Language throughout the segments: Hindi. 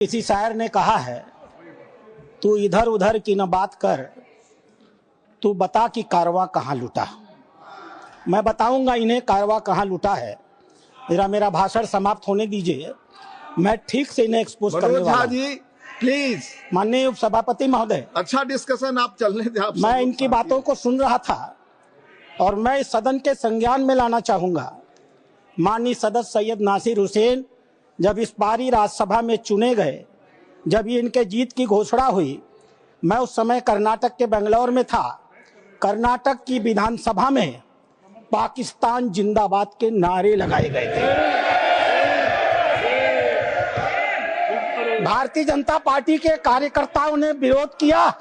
किसी शायर ने कहा है, तू इधर उधर की न बात कर, तू बता कि कारवां कहाँ लुटा। मैं बताऊंगा इन्हें कारवां कहाँ लुटा है। मेरा भाषण समाप्त होने दीजिए, मैं ठीक से इन्हें एक्सपोज करने वाला हूं। जी प्लीज। माननीय उपसभापति महोदय, अच्छा डिस्कशन आप चलने दें। आप मैं इनकी बातों को सुन रहा था और मैं इस सदन के संज्ञान में लाना चाहूंगा। माननीय सदस्य सैयद नासिर हुसैन जब इस बारी राज्यसभा में चुने गए, जब ये इनके जीत की घोषणा हुई, मैं उस समय कर्नाटक के बेंगलोर में था। कर्नाटक की विधानसभा में पाकिस्तान जिंदाबाद के नारे लगाए गए थे। भारतीय जनता पार्टी के कार्यकर्ताओं ने विरोध किया,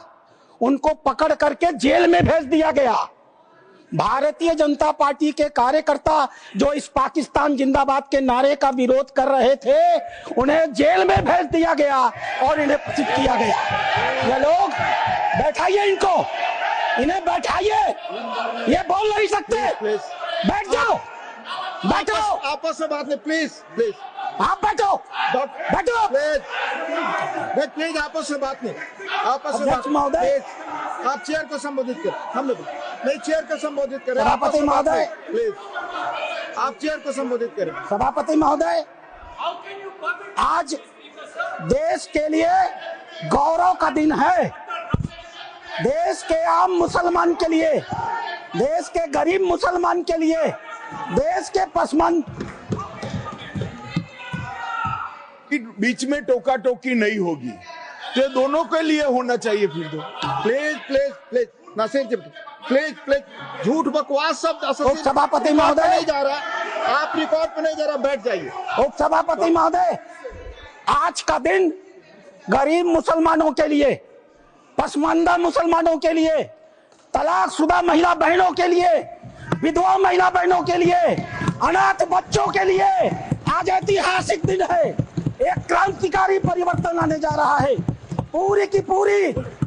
उनको पकड़ करके जेल में भेज दिया गया। भारतीय जनता पार्टी के कार्यकर्ता जो इस पाकिस्तान जिंदाबाद के नारे का विरोध कर रहे थे, उन्हें जेल में भेज दिया गया और इन्हें पचित किया गया। ये लोग बैठाइए, इन्हें बैठाइए, ये बोल नहीं सकते। बैठ जाओ, बैठो। आपस में बात नहीं, प्लीज प्लीज आप बैठो, बैठो प्लीज। आपस में बात नहीं, आपस में अध्यक्ष महोदय, आप चेयर को संबोधित करें। हम लोग नहीं, चेयर को संबोधित करें। सभापति महोदय, प्लीज आप चेयर को संबोधित करें। सभापति महोदय, आज देश के लिए गौरव का दिन है। देश के आम मुसलमान के लिए, देश के गरीब मुसलमान के लिए, देश के पसमंद बीच में टोका टोकी नहीं होगी, तो दोनों के लिए होना चाहिए। फिर दो please please please Nasir ji please please. झूठ बकवास शब्द सभापति महोदय नहीं जा रहा, आप रिकॉर्ड पे नहीं जा रहा, बैठ जाइए। उप सभापति महोदय, आज का दिन गरीब मुसलमानों के लिए, पसमानदा मुसलमानों के लिए, तलाकशुदा महिला बहनों के लिए, विधवा महिला बहनों के लिए, अनाथ बच्चों के लिए आज ऐतिहासिक दिन है। एक क्रांतिकारी परिवर्तन आने जा रहा है। पूरी की पूरी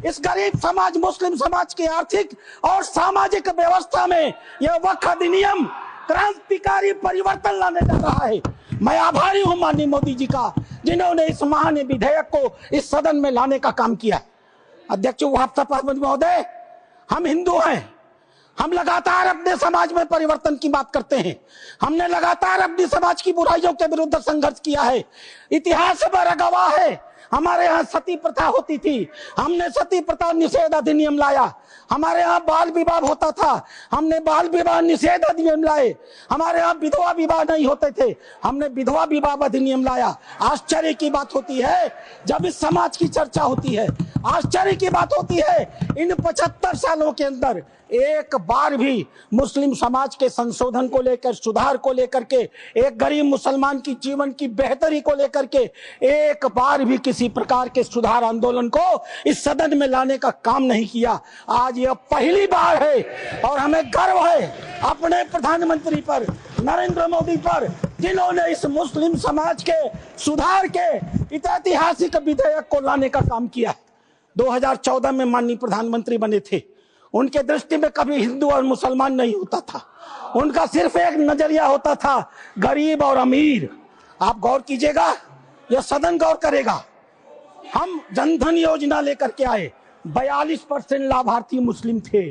इस गरीब समाज, मुस्लिम समाज की आर्थिक और सामाजिक व्यवस्था में यह वक्फ अधिनियम क्रांतिकारी परिवर्तन लाने जा रहा है। मैं आभारी हूं माननीय मोदी जी का, जिन्होंने इस महान विधेयक को इस सदन में लाने का काम किया। अध्यक्ष महोदय, हम हिंदू हैं, हम लगातार अपने समाज में परिवर्तन की बात करते हैं। हमने लगातार अपनी समाज की बुराइयों के विरुद्ध संघर्ष किया है। इतिहास पर गवाह है, हमारे यहाँ सती प्रथा होती थी, हमने सती प्रथा निषेध अधिनियम लाया। हमारे यहाँ बाल विवाह होता था, हमने बाल विवाह निषेध अधिनियम लाए। हमारे यहाँ विधवा विवाह नहीं होते थे, हमने विधवा विवाह अधिनियम लाया। आश्चर्य की बात होती है जब इस समाज की चर्चा होती है, आश्चर्य की बात होती है इन 75 सालों के अंदर एक बार भी मुस्लिम समाज के संशोधन को लेकर, सुधार को लेकर के, एक गरीब मुसलमान की जीवन की बेहतरी को लेकर के एक बार भी किसी प्रकार के सुधार आंदोलन को इस सदन में लाने का काम नहीं किया। आज यह पहली बार है और हमें गर्व है अपने प्रधानमंत्री पर, नरेंद्र मोदी पर, जिन्होंने इस मुस्लिम समाज के सुधार के ऐतिहासिक विधेयक को लाने का काम किया। 2014 में माननीय प्रधानमंत्री बने थे, उनके दृष्टि में कभी हिंदू और मुसलमान नहीं होता था, उनका सिर्फ एक नजरिया होता था, गरीब और अमीर। आप गौर कीजिएगा, यह सदन गौर करेगा। हम जनधन योजना लेकर के आए, 42% लाभार्थी मुस्लिम थे।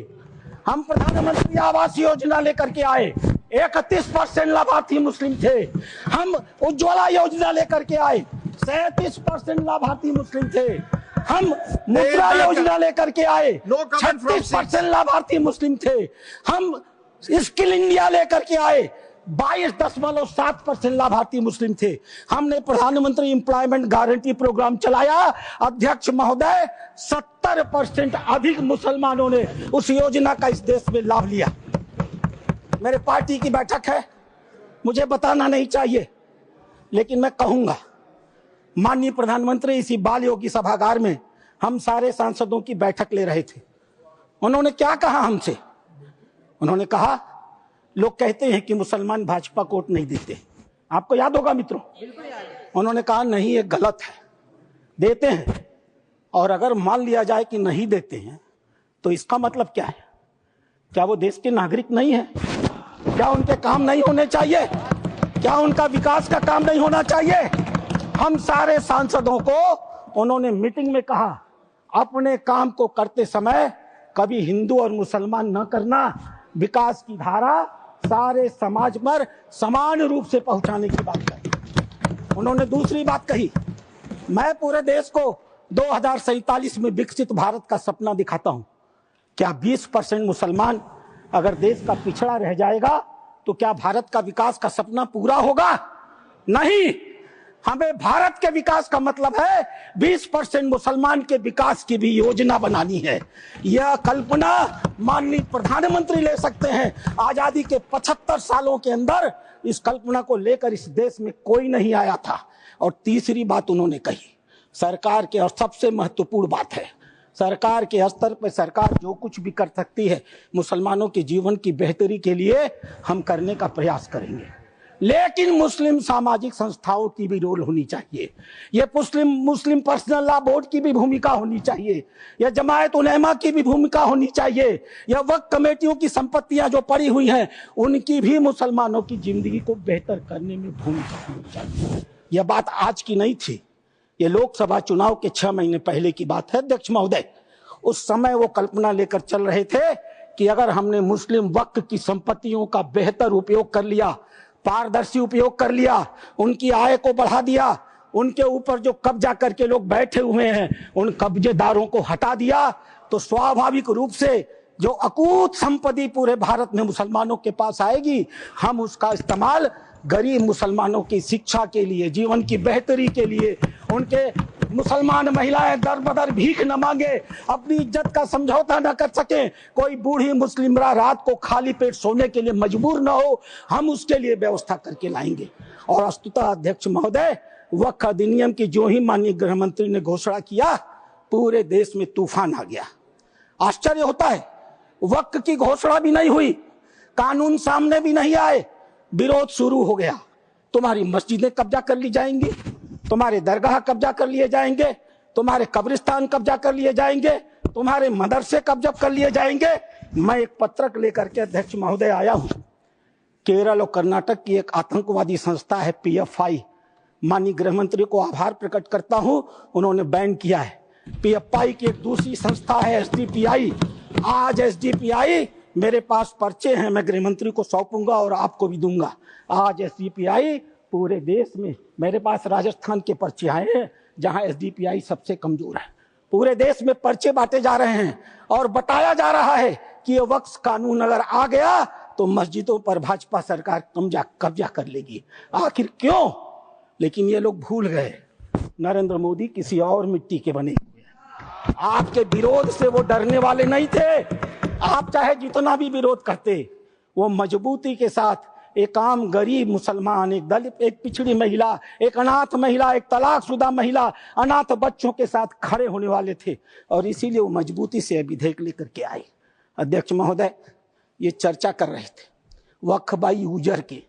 हम प्रधानमंत्री आवास योजना लेकर के आए, 31% लाभार्थी मुस्लिम थे। हम उज्ज्वला योजना लेकर के आए, 37% लाभार्थी मुस्लिम थे। हम मुद्रा योजना लेकर के आए, 36% लाभार्थी मुस्लिम थे। हम स्किल इंडिया लेकर के आए, 22.7% लाभार्थी मुस्लिम थे। हमने प्रधानमंत्री एम्प्लॉयमेंट गारंटी प्रोग्राम चलाया। अध्यक्ष महोदय, 70% अधिक मुसलमानों ने उस योजना का इस देश में लाभ लिया। मेरे पार्टी की बैठक है, मुझे बताना नहीं चाहिए, लेकिन मैं कहूंगा, माननीय प्रधानमंत्री इसी बाल योगी सभागार में हम सारे सांसदों की बैठक ले रहे थे। उन्होंने क्या कहा हमसे? उन्होंने कहा, लोग कहते हैं कि मुसलमान भाजपा को वोट नहीं देते। आपको याद होगा मित्रों, उन्होंने कहा नहीं, ये गलत है, देते हैं। और अगर मान लिया जाए कि नहीं देते हैं तो इसका मतलब क्या है? क्या वो देश के नागरिक नहीं है? क्या उनके काम नहीं होने चाहिए? क्या उनका विकास का काम नहीं होना चाहिए? हम सारे सांसदों को उन्होंने मीटिंग में कहा, अपने काम को करते समय कभी हिंदू और मुसलमान न करना, विकास की धारा सारे समाज पर समान रूप से पहुंचाने की बात कही। उन्होंने दूसरी बात कही, मैं पूरे देश को 2047 में विकसित भारत का सपना दिखाता हूं। क्या 20% मुसलमान अगर देश का पिछड़ा रह जाएगा तो क्या भारत का विकास का सपना पूरा होगा? नहीं। हमें भारत के विकास का मतलब है 20% मुसलमान के विकास की भी योजना बनानी है। यह कल्पना माननीय प्रधानमंत्री ले सकते हैं। आजादी के 75 सालों के अंदर इस कल्पना को लेकर इस देश में कोई नहीं आया था। और तीसरी बात उन्होंने कही, सरकार के, और सबसे महत्वपूर्ण बात है, सरकार के स्तर पर सरकार जो कुछ भी कर सकती है मुसलमानों के जीवन की बेहतरी के लिए हम करने का प्रयास करेंगे। लेकिन मुस्लिम सामाजिक संस्थाओं की भी रोल होनी चाहिए। ये मुस्लिम पर्सनल लॉ बोर्ड की भी भूमिका होनी चाहिए। यह जमायत उलेमा की भी भूमिका होनी चाहिए। यह वक्फ कमेटियों की संपत्तियां जो पड़ी हुई हैं उनकी भी मुसलमानों की जिंदगी को बेहतर करने में भूमिका होनी चाहिए। यह बात आज की नहीं थी, ये लोकसभा चुनाव के 6 महीने पहले की बात है अध्यक्ष महोदय। उस समय वो कल्पना लेकर चल रहे थे कि अगर हमने मुस्लिम वक्फ की संपत्तियों का बेहतर उपयोग कर लिया, पारदर्शी उपयोग कर लिया, उनकी आय को बढ़ा दिया, उनके ऊपर जो कब्जा करके लोग बैठे हुए हैं उन कब्जेदारों को हटा दिया, तो स्वाभाविक रूप से जो अकूत संपत्ति पूरे भारत में मुसलमानों के पास आएगी, हम उसका इस्तेमाल गरीब मुसलमानों की शिक्षा के लिए, जीवन की बेहतरी के लिए, उनके मुसलमान महिलाएं दर बदर भीख न मांगे, अपनी इज्जत का समझौता न कर सके, कोई बूढ़ी मुस्लिम रात को खाली पेट सोने के लिए मजबूर न हो, हम उसके लिए व्यवस्था करके लाएंगे। और वस्तुतः अध्यक्ष महोदय, वक्फ अधिनियम की जो ही माननीय गृह मंत्री ने घोषणा किया, पूरे देश में तूफान आ गया। आश्चर्य होता है, वक्फ की घोषणा भी नहीं हुई, कानून सामने भी नहीं आए, विरोध शुरू हो गया। तुम्हारी मस्जिदें कब्जा कर ली जाएंगी, तुम्हारे दरगाह कब्जा कर लिए जाएंगे, तुम्हारे कब्रिस्तान कब्जा कर लिए जाएंगे, तुम्हारे मदरसे कब्जा कर लिए जाएंगे। मैं एक पत्रक लेकर के अध्यक्ष महोदय आया हूं। केरल और कर्नाटक की एक आतंकवादी संस्था है PFI, माननीय गृह मंत्री को आभार प्रकट करता हूं, उन्होंने बैन किया है। PFI की एक दूसरी संस्था है SDPI। आज SDPI मेरे पास पर्चे हैं, मैं गृह मंत्री को सौंपूंगा और आपको भी दूंगा। आज SDPI पूरे देश में, मेरे पास राजस्थान के पर्चे आए हैं जहां SDPI सबसे कमजोर है। पूरे देश में पर्चे बांटे जा रहे हैं और बताया जा रहा है कि ये वक्फ कानून अगर आ गया तो मस्जिदों पर भाजपा सरकार कब्जा कर लेगी। आखिर क्यों? लेकिन ये लोग भूल गए, नरेंद्र मोदी किसी और मिट्टी के बने हुए हैं। आपके विरोध से वो डरने वाले नहीं थे। आप चाहे जितना भी विरोध करते, वो मजबूती के साथ एक आम गरीब मुसलमान, एक दलित, एक पिछड़ी महिला, एक अनाथ महिला, एक तलाकशुदा महिला, अनाथ बच्चों के साथ खड़े होने वाले थे और इसीलिए वो मजबूती से विधेयक लेकर के आए। अध्यक्ष महोदय, ये चर्चा कर रहे थे वक्फ बाई यूजर की।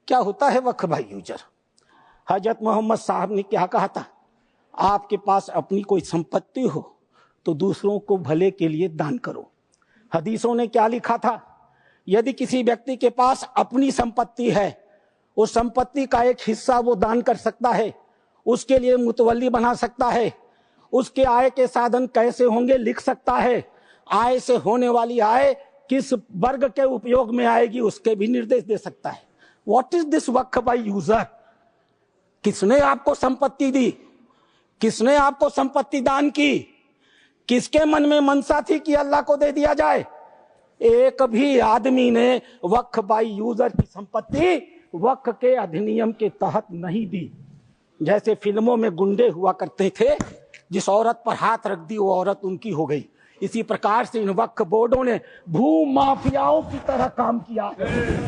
क्या होता है वक्फ बाई यूजर? हजरत मोहम्मद साहब ने क्या कहा था? आपके पास अपनी कोई संपत्ति हो तो दूसरों को भले के लिए दान करो। हदीसों ने क्या लिखा था? यदि किसी व्यक्ति के पास अपनी संपत्ति है, उस संपत्ति का एक हिस्सा वो दान कर सकता है, उसके लिए मुतवल्ली बना सकता है, उसके आय के साधन कैसे होंगे लिख सकता है, आय से होने वाली आय किस वर्ग के उपयोग में आएगी उसके भी निर्देश दे सकता है। What is this Waqf by user? किसने आपको संपत्ति दी? किसने आपको संपत्ति दान की? किसके मन में मनसा थी कि अल्लाह को दे दिया जाए? एक भी आदमी ने वक्फ बाई यूजर की संपत्ति वक्फ के अधिनियम के तहत नहीं दी। जैसे फिल्मों में गुंडे हुआ करते थे, जिस औरत पर हाथ रख दी वो औरत उनकी हो गई, इसी प्रकार से इन वक्फ बोर्डों ने भू माफियाओं की तरह काम किया।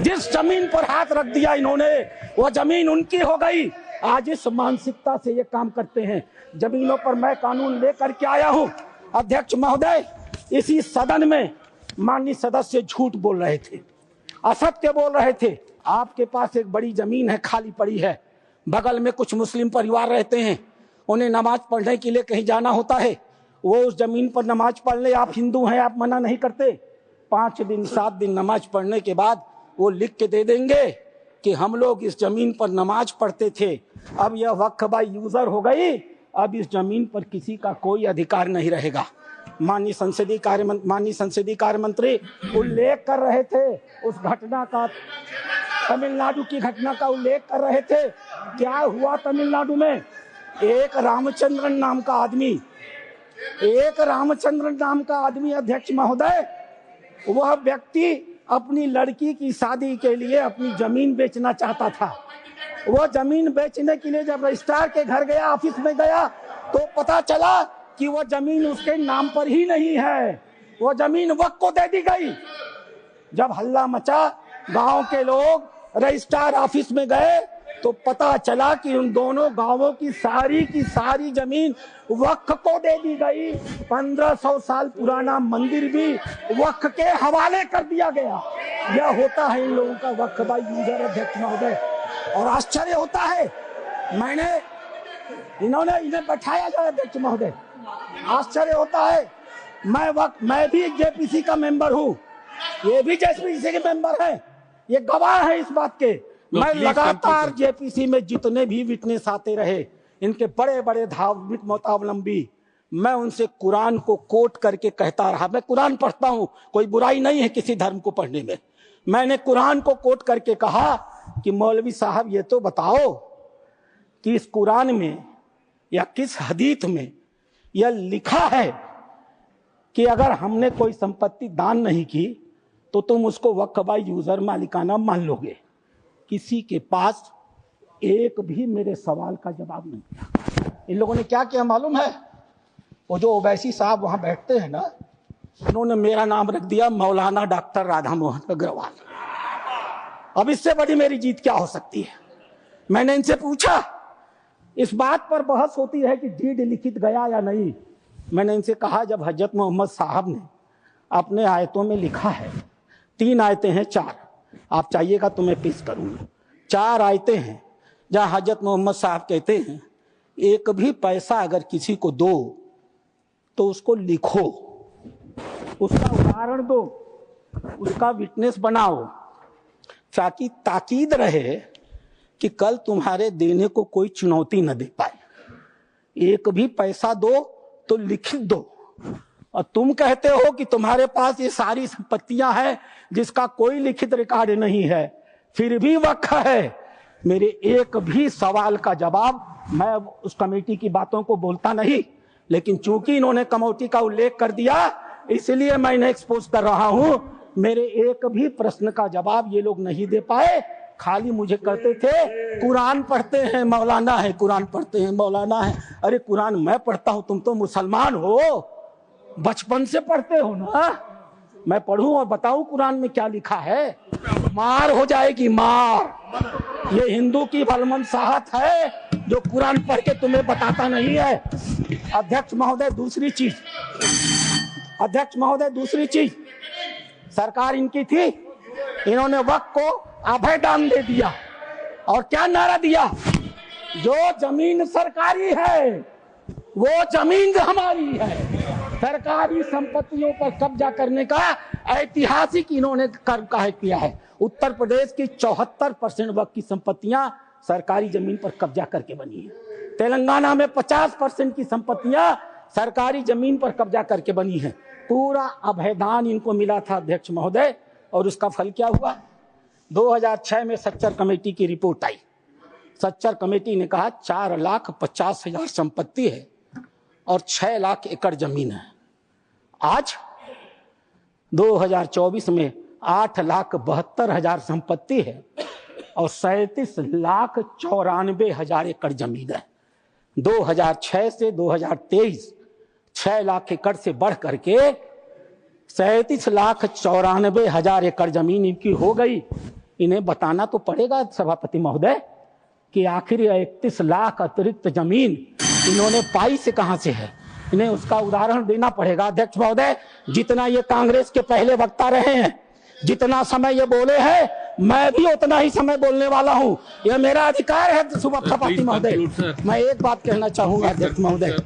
जिस जमीन पर हाथ रख दिया इन्होंने, वो जमीन उनकी हो गई। आज इस मानसिकता से ये काम करते हैं। जमीनों पर मैं कानून लेकर के आया हूं। अध्यक्ष महोदय, इसी सदन में माननीय सदस्य झूठ बोल रहे थे, असत्य बोल रहे थे। आपके पास एक बड़ी जमीन है, खाली पड़ी है, बगल में कुछ मुस्लिम परिवार रहते हैं, उन्हें नमाज पढ़ने के लिए कहीं जाना होता है, वो उस जमीन पर नमाज पढ़ ले। आप हिंदू हैं, आप मना नहीं करते। 5 दिन 7 दिन नमाज पढ़ने के बाद वो लिख के दे देंगे कि हम लोग इस जमीन पर नमाज पढ़ते थे, अब यह वक्फ बाय यूजर हो गई, अब इस जमीन पर किसी का कोई अधिकार नहीं रहेगा। माननीय संसदीय कार्य मंत्री उल्लेख कर रहे थे उस घटना का, तमिलनाडु की घटना का उल्लेख कर रहे थे। क्या हुआ तमिलनाडु में? एक रामचंद्रन नाम का आदमी अध्यक्ष महोदय, वह व्यक्ति अपनी लड़की की शादी के लिए अपनी जमीन बेचना चाहता था। वह जमीन बेचने के लिए जब रजिस्ट्रार के घर गया, ऑफिस में गया, तो पता चला कि वह जमीन उसके नाम पर ही नहीं है, वह जमीन वक्फ को दे दी गई। जब हल्ला मचा, गांव के लोग रजिस्ट्रार ऑफिस में गए, तो पता चला कि उन दोनों गांवों की सारी जमीन वक्फ को दे दी गई। 1500 साल पुराना मंदिर भी वक्फ के हवाले कर दिया गया। यह होता है इन लोगों का वक्फ बाय यूजर अध्यक्ष महोदय। और आश्चर्य होता है, इन्हें बैठाया जाए अध्यक्ष महोदय, आश्चर्य होता है। मैं भी जेपीसी का मेंबर हूँ, ये भी जेपीसी के मेंबर है, ये गवाह है इस बात के। मैं लगातार जेपीसी में जितने भी विटनेस आते रहे, इनके बड़े बड़े धार्मिक मतावलंबी, मैं उनसे कुरान को कोट करके कहता रहा। मैं कुरान पढ़ता हूँ, कोई बुराई नहीं है किसी धर्म को पढ़ने में। मैंने कुरान को कोट करके कहा कि मौलवी साहब ये तो बताओ कि इस कुरान में या किस हदीस में यह लिखा है कि अगर हमने कोई संपत्ति दान नहीं की तो तुम उसको वक्फ बाय यूजर मालिकाना मान लोगे। किसी के पास एक भी मेरे सवाल का जवाब नहीं दिया। इन लोगों ने क्या किया मालूम है? वो जो ओवैसी साहब वहां बैठते हैं ना, उन्होंने मेरा नाम रख दिया मौलाना डॉक्टर राधा मोहन अग्रवाल। अब इससे बड़ी मेरी जीत क्या हो सकती है? मैंने इनसे पूछा, इस बात पर बहस होती है कि डीड लिखित गया या नहीं। मैंने इनसे कहा, जब हजरत मोहम्मद साहब ने अपने आयतों में लिखा है, 3 आयतें हैं, 4 आप चाहिएगा तो मैं पेश करूंगा। 4 आयतें हैं जहां हजरत मोहम्मद साहब कहते हैं, एक भी पैसा अगर किसी को दो तो उसको लिखो, उसका उदाहरण दो, उसका विटनेस बनाओ, ताकि ताकीद रहे कि कल तुम्हारे देने को कोई चुनौती न दे पाए। एक भी पैसा दो तो लिखित दो। और तुम कहते हो कि तुम्हारे पास ये सारी संपत्तियां हैं जिसका कोई लिखित रिकॉर्ड नहीं है, फिर भी वक्फ है। मेरे एक भी सवाल का जवाब, मैं उस कमेटी की बातों को बोलता नहीं, लेकिन चूंकि इन्होंने कमेटी का उल्लेख कर दिया इसलिए मैं इन्हें एक्सपोज कर रहा हूं। मेरे एक भी प्रश्न का जवाब ये लोग नहीं दे पाए। खाली मुझे कहते थे कुरान पढ़ते हैं मौलाना है, कुरान पढ़ते हैं मौलाना है। अरे कुरान मैं पढ़ता हूं, तुम तो मुसलमान हो, बचपन से पढ़ते हो ना। मैं पढ़ूं और बताऊं कुरान में क्या लिखा है? मार हो जाएगी, मार। ये हिंदू की भलमनसाहत है जो कुरान पढ़ के तुम्हें बताता नहीं है। अध्यक्ष महोदय दूसरी चीज, सरकार इनकी थी, इन्होंने वक्फ को अभय दान दे दिया। और क्या नारा दिया? जो जमीन सरकारी है वो जमीन हमारी है। सरकारी संपत्तियों पर कब्जा करने का ऐतिहासिक इन्होंने कार्य किया है। उत्तर प्रदेश की 74% वक्फ की संपत्तियां सरकारी जमीन पर कब्जा करके बनी है। तेलंगाना में 50% की संपत्तियां सरकारी जमीन पर कब्जा करके बनी है। पूरा अभयदान इनको मिला था अध्यक्ष महोदय, और उसका फल क्या हुआ? 2006 में सच्चर कमेटी की रिपोर्ट आई। सच्चर कमेटी ने कहा 4,50,000 संपत्ति है और 6 लाख एकड़ जमीन है। आज 2024 में 8,72,000 संपत्ति है और 37,94,000 एकड़ जमीन है। 2006 से 2023 6 लाख एकड़ से बढ़ करके 37,94,000 एकड़ जमीन इनकी हो गई। इन्हें बताना तो पड़ेगा सभापति महोदय कि आखिर 31 लाख अतिरिक्त जमीन इन्होंने पाई से कहां से है। इन्हें उसका उदाहरण देना पड़ेगा। अध्यक्ष महोदय, जितना ये कांग्रेस के पहले वक्ता रहे हैं, जितना समय ये बोले हैं, मैं भी उतना ही समय बोलने वाला हूं। यह मेरा अधिकार है सभापति महोदय। मैं एक बात कहना चाहूंगा अध्यक्ष महोदय,